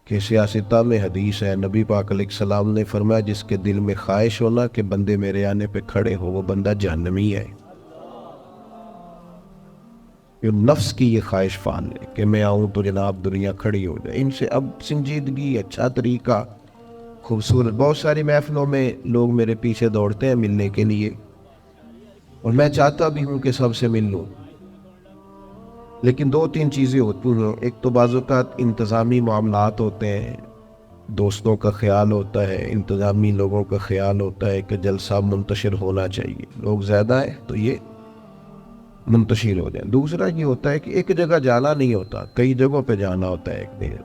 کہ سیاستہ میں حدیث ہے، نبی پاک علیہ السلام نے فرمایا جس کے دل میں خواہش ہونا کہ بندے میرے آنے پہ کھڑے ہو، وہ بندہ جہنمی ہے۔ یہ نفس کی یہ خواہش فان ہے کہ میں آؤں تو جناب دنیا کھڑی ہو جائے۔ ان سے اب سنجیدگی، اچھا طریقہ، خوبصورت، بہت ساری محفلوں میں لوگ میرے پیچھے دوڑتے ہیں ملنے کے لیے، اور میں چاہتا بھی ہوں کہ سب سے مل لوں، لیکن دو تین چیزیں ہوتی ہیں۔ ایک تو بعض اوقات انتظامی معاملات ہوتے ہیں، دوستوں کا خیال ہوتا ہے، انتظامی لوگوں کا خیال ہوتا ہے کہ جلسہ منتشر ہونا چاہیے، لوگ زیادہ ہیں تو یہ منتشر ہو جائیں۔ دوسرا یہ ہوتا ہے کہ ایک جگہ جانا نہیں ہوتا، کئی جگہوں پہ جانا ہوتا ہے ایک دن۔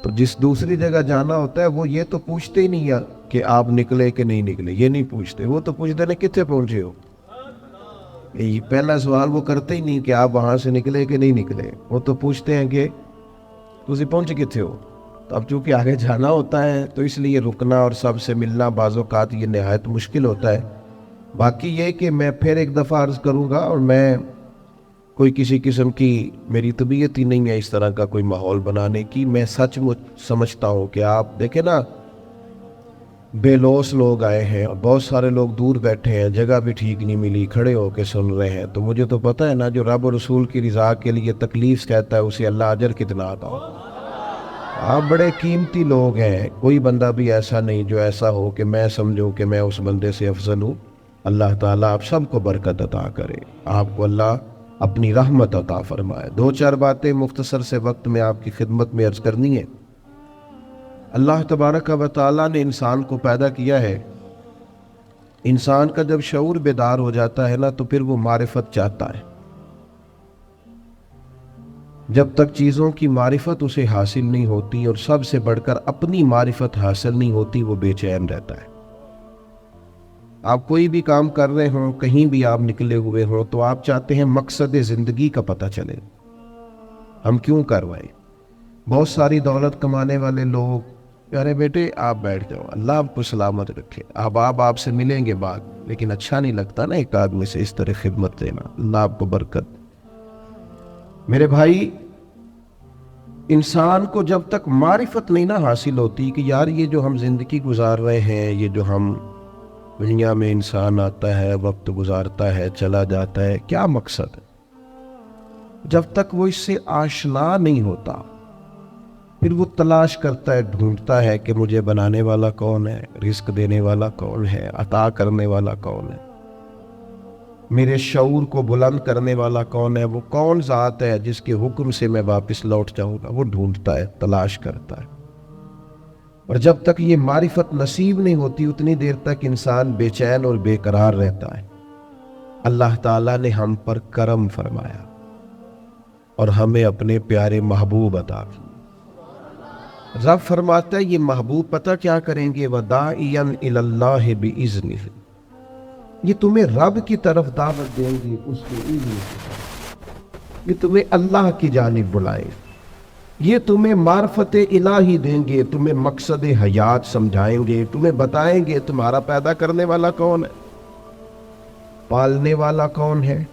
تو جس دوسری جگہ جانا ہوتا ہے وہ یہ تو پوچھتے ہی نہیں ہے کہ آپ نکلے کہ نہیں نکلے، یہ نہیں پوچھتے، وہ تو پوچھتے ہیں کتنے پہنچے ہو۔ یہ پہلا سوال وہ کرتے ہی نہیں کہ آپ وہاں سے نکلے کہ نہیں نکلے، وہ تو پوچھتے ہیں کہ تسی پہنچ کتنے ہو۔ تو اب چونکہ آگے جانا ہوتا ہے تو اس لیے رکنا اور سب سے ملنا بعض اوقات یہ نہایت مشکل ہوتا ہے۔ باقی یہ کہ میں پھر ایک دفعہ عرض کروں گا، اور میں کوئی کسی قسم کی میری طبیعت ہی نہیں ہے اس طرح کا کوئی ماحول بنانے کی۔ میں سچ سمجھتا ہوں کہ آپ دیکھیں نا، بے لوس لوگ آئے ہیں اور بہت سارے لوگ دور بیٹھے ہیں، جگہ بھی ٹھیک نہیں ملی، کھڑے ہو کے سن رہے ہیں۔ تو مجھے تو پتہ ہے نا، جو رب و رسول کی رضا کے لیے تکلیف کہتا ہے اسے اللہ اجر کتنا عطا ہو۔ آپ بڑے قیمتی لوگ ہیں، کوئی بندہ بھی ایسا نہیں جو ایسا ہو کہ میں سمجھوں کہ میں اس بندے سے افضل ہوں۔ اللہ تعالیٰ آپ سب کو برکت عطا کرے، آپ کو اللہ اپنی رحمت عطا فرمائے۔ دو چار باتیں مختصر سے وقت میں آپ کی خدمت میں عرض کرنی ہے۔ اللہ تبارک و تعالیٰ نے انسان کو پیدا کیا ہے، انسان کا جب شعور بیدار ہو جاتا ہے نا تو پھر وہ معرفت چاہتا ہے۔ جب تک چیزوں کی معرفت اسے حاصل نہیں ہوتی اور سب سے بڑھ کر اپنی معرفت حاصل نہیں ہوتی، وہ بے چین رہتا ہے۔ آپ کوئی بھی کام کر رہے ہوں، کہیں بھی آپ نکلے ہوئے ہوں، تو آپ چاہتے ہیں مقصد زندگی کا پتہ چلے، ہم کیوں کروائیں۔ بہت ساری دولت کمانے والے لوگ، ارے بیٹے آپ بیٹھ جاؤ، اللہ آپ کو سلامت رکھے، آپ سے ملیں گے بعد، لیکن اچھا نہیں لگتا نا ایک آدمی سے اس طرح خدمت دینا۔ اللہ آپ کو برکت۔ میرے بھائی، انسان کو جب تک معرفت نہیں نہ حاصل ہوتی کہ یار یہ جو ہم زندگی گزار رہے ہیں، یہ جو ہم دنیا میں انسان آتا ہے، وقت گزارتا ہے، چلا جاتا ہے، کیا مقصد ہے، جب تک وہ اس سے آشنا نہیں ہوتا پھر وہ تلاش کرتا ہے، ڈھونڈتا ہے کہ مجھے بنانے والا کون ہے، رزق دینے والا کون ہے، عطا کرنے والا کون ہے، میرے شعور کو بلند کرنے والا کون ہے، وہ کون ذات ہے جس کے حکم سے میں واپس لوٹ جاؤں گا۔ وہ ڈھونڈتا ہے، تلاش کرتا ہے، اور جب تک یہ معرفت نصیب نہیں ہوتی اتنی دیر تک انسان بے چین اور بے قرار رہتا ہے۔ اللہ تعالیٰ نے ہم پر کرم فرمایا اور ہمیں اپنے پیارے محبوب عطا کیے۔ رب فرماتا ہے یہ محبوب پتہ کیا کریں گے، وَدَاعِيًا إِلَى اللَّهِ بِإِذْنِهِ، یہ تمہیں رب کی طرف دعوت دیں گے اس کے اذن سے، یہ تمہیں اللہ کی جانب بلائیں، یہ تمہیں معرفت الہی دیں گے، تمہیں مقصد حیات سمجھائیں گے، تمہیں بتائیں گے تمہارا پیدا کرنے والا کون ہے، پالنے والا کون ہے،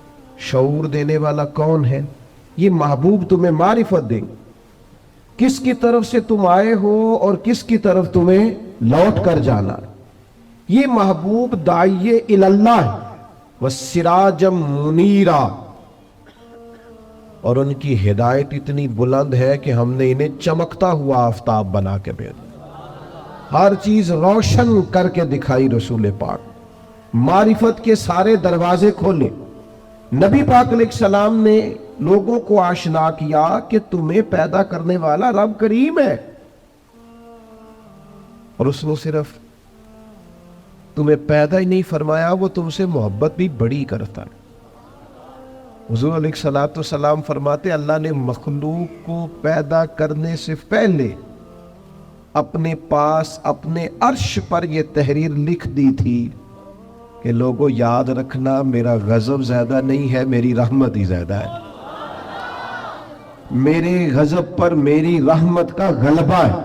شعور دینے والا کون ہے۔ یہ محبوب تمہیں معرفت دیں گے، کس کی طرف سے تم آئے ہو اور کس کی طرف تمہیں لوٹ کر جانا۔ یہ محبوب داعی اللہ والسراج منیرا، اور ان کی ہدایت اتنی بلند ہے کہ ہم نے انہیں چمکتا ہوا آفتاب بنا کے بھیجا، ہر چیز روشن کر کے دکھائی۔ رسول پاک معرفت کے سارے دروازے کھولے۔ نبی پاک علیہ السلام نے لوگوں کو آشنا کیا کہ تمہیں پیدا کرنے والا رب کریم ہے، اور اس نے صرف تمہیں پیدا ہی نہیں فرمایا، وہ تم سے محبت بھی بڑی کرتا ہے۔ حضور علیہ السلام فرماتے اللہ نے مخلوق کو پیدا کرنے سے پہلے اپنے پاس اپنے عرش پر یہ تحریر لکھ دی تھی کہ لوگوں یاد رکھنا، میرا غضب زیادہ نہیں ہے، میری رحمت ہی زیادہ ہے، میرے غضب پر میری رحمت کا غلبہ ہے۔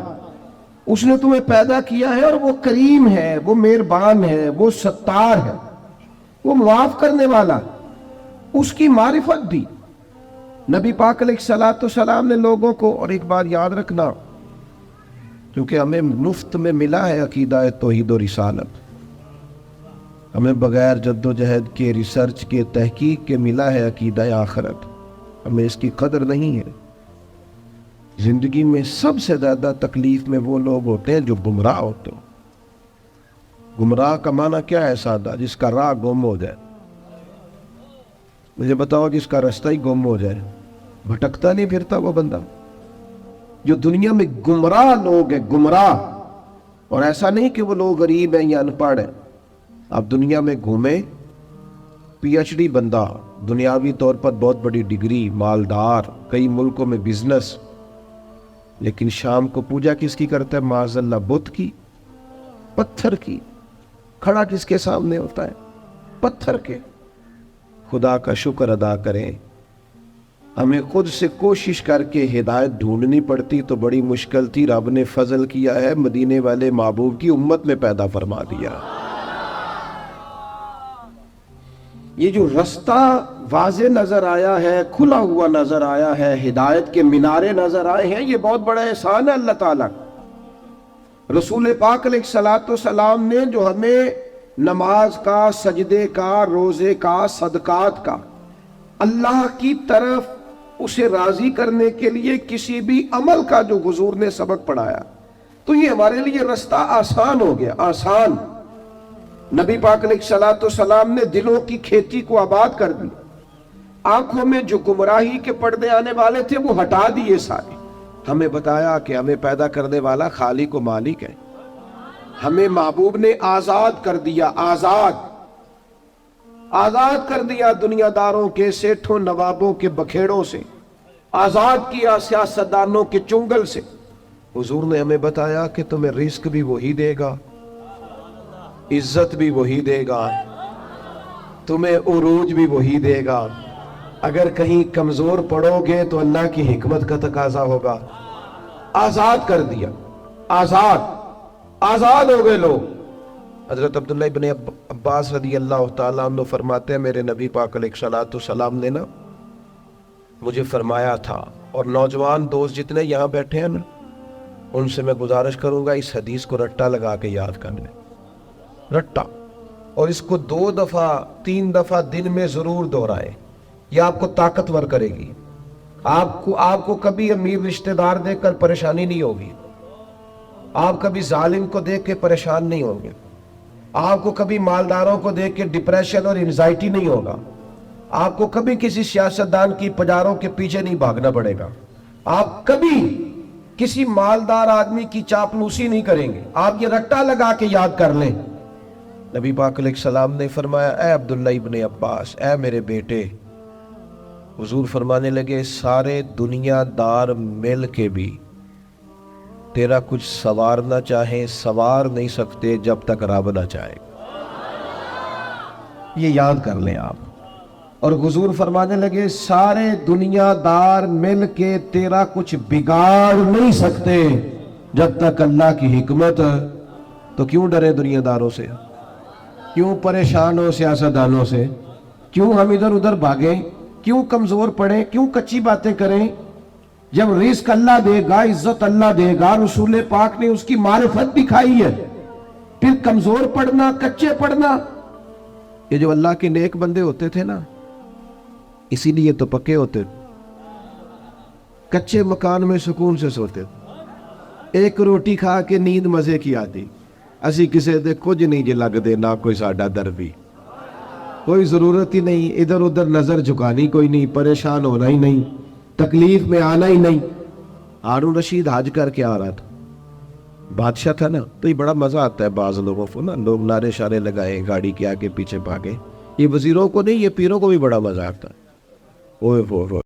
اس نے تمہیں پیدا کیا ہے اور وہ کریم ہے، وہ مہربان ہے، وہ ستار ہے، وہ معاف کرنے والا، اس کی معرفت بھی۔ نبی پاک علیہ السلام نے لوگوں کو، اور ایک بات یاد رکھنا، کیونکہ ہمیں مفت میں ملا ہے عقیدہ توحید و رسالت، ہمیں بغیر جد و جہد کے، ریسرچ کے، تحقیق کے ملا ہے عقیدہ آخرت، ہمیں اس کی قدر نہیں ہے۔ زندگی میں سب سے زیادہ تکلیف میں وہ لوگ ہوتے ہیں جو گمراہ ہوتے ہیں۔ گمراہ کا معنی کیا ہے سادہ؟ جس کا راہ گم ہو جائے۔ مجھے بتاؤ، جس کا رستہ ہی گم ہو جائے، بھٹکتا نہیں پھرتا وہ بندہ؟ جو دنیا میں گمراہ لوگ ہیں، گمراہ، اور ایسا نہیں کہ وہ لوگ غریب ہیں یا ان پڑھ ہیں، آپ دنیا میں گھومیں، پی ایچ ڈی بندہ، دنیاوی طور پر بہت بڑی ڈگری، مالدار، کئی ملکوں میں بزنس، لیکن شام کو پوجا کس کی کرتا ہے؟ معاذ اللہ بت کی، پتھر کی۔ کھڑا کس کے سامنے ہوتا ہے؟ پتھر کے۔ خدا کا شکر ادا کریں، ہمیں خود سے کوشش کر کے ہدایت ڈھونڈنی پڑتی تو بڑی مشکل تھی، رب نے فضل کیا ہے، مدینے والے محبوب کی امت میں پیدا فرما دیا۔ یہ جو رستہ واضح نظر آیا ہے، کھلا ہوا نظر آیا ہے، ہدایت کے مینارے نظر آئے ہیں، یہ بہت بڑا احسان ہے اللہ تعالیٰ۔ رسول پاک علیہ السلام نے جو ہمیں نماز کا، سجدے کا، روزے کا، صدقات کا، اللہ کی طرف اسے راضی کرنے کے لیے کسی بھی عمل کا جو حضور نے سبق پڑھایا، تو یہ ہمارے لیے رستہ آسان ہو گیا، آسان۔ نبی پاک علیہ السلام نے دلوں کی کھیتی کو آباد کر دی، آنکھوں میں جو گمراہی کے پردے آنے والے تھے وہ ہٹا دیے سارے۔ ہمیں بتایا کہ ہمیں پیدا کرنے والا خالق و مالک ہے، ہمیں محبوب نے آزاد کر دیا، آزاد کر دیا دنیا داروں کے، سیٹھوں نوابوں کے بکھیڑوں سے، آزاد کیا سیاستدانوں کے چنگل سے۔ حضور نے ہمیں بتایا کہ تمہیں رزق بھی وہی دے گا، عزت بھی وہی دے گا، تمہیں عروج بھی وہی دے گا۔ اگر کہیں کمزور پڑو گے تو اللہ کی حکمت کا تقاضا ہوگا۔ آزاد کر دیا، آزاد ہو گئے لوگ۔ حضرت عبداللہ ابن عباس رضی اللہ تعالیٰ عنہ فرماتے ہیں، میرے نبی پاک علیہ السلام نے نا مجھے فرمایا تھا، اور نوجوان دوست جتنے یہاں بیٹھے ہیں نا، ان سے میں گزارش کروں گا اس حدیث کو رٹا لگا کے یاد کر لیں، رٹا، اور اس کو 2 دفعہ 3 دفعہ دن میں ضرور دہرائیں، یہ آپ کو طاقتور کرے گی۔ آپ کو کبھی امیر رشتہ دار دیکھ کر پریشانی نہیں ہوگی، آپ کبھی ظالم کو دیکھ کے پریشان نہیں ہوں گے، آپ کو کبھی مالداروں کو دیکھ کے ڈپریشن اور انزائٹی نہیں ہوگا، آپ کو کبھی کسی سیاستدان کی پجاروں کے پیچھے نہیں بھاگنا پڑے گا، آپ کبھی کسی مالدار آدمی کی چاپلوسی نہیں کریں گے۔ آپ یہ رٹا لگا کے یاد کر لیں۔ نبی پاک علیہ السلام نے فرمایا، اے عبداللہ ابن عباس، اے میرے بیٹے، حضور فرمانے لگے، سارے دنیا دار مل کے بھی تیرا کچھ سوارنا چاہیں، سوار نہیں سکتے جب تک رب نہ چاہے۔ یہ یاد کر لیں آپ۔ اور حضور فرمانے لگے، سارے دنیا دار مل کے تیرا کچھ بگاڑ نہیں سکتے جب تک اللہ کی حکمت۔ تو کیوں ڈرے دنیا داروں سے؟ کیوں پریشان ہو سیاستدانوں سے؟ کیوں ہم ادھر ادھر بھاگیں؟ کیوں کمزور پڑیں؟ کیوں کچی باتیں کریں؟ جب رزق اللہ دے گا، عزت اللہ دے گا، رسول پاک نے اس کی معرفت دکھائی ہے، پھر کمزور پڑنا، کچے پڑنا؟ یہ جو اللہ کے نیک بندے ہوتے تھے نا، اسی لیے تو پکے ہوتے، کچے مکان میں سکون سے سوتے، ایک روٹی کھا کے نیند مزے کی آتی۔ اسی کسے دے کچھ نہیں جی لگ دے، نہ کوئی ساڈا دربی، کوئی ضرورت ہی نہیں، ادھر ادھر نظر جھکانی کوئی نہیں، پریشان ہونا ہی نہیں، تکلیف میں آنا ہی نہیں۔ ہارون رشید حج کر کے آ رہا تھا، بادشاہ تھا نا، تو یہ بڑا مزہ آتا ہے بعض لوگوں کو نا، لوگ نعرے شارے لگائے، گاڑی کے آگے پیچھے بھاگے، یہ وزیروں کو نہیں، یہ پیروں کو بھی بڑا مزہ آتا ہے۔ اوہ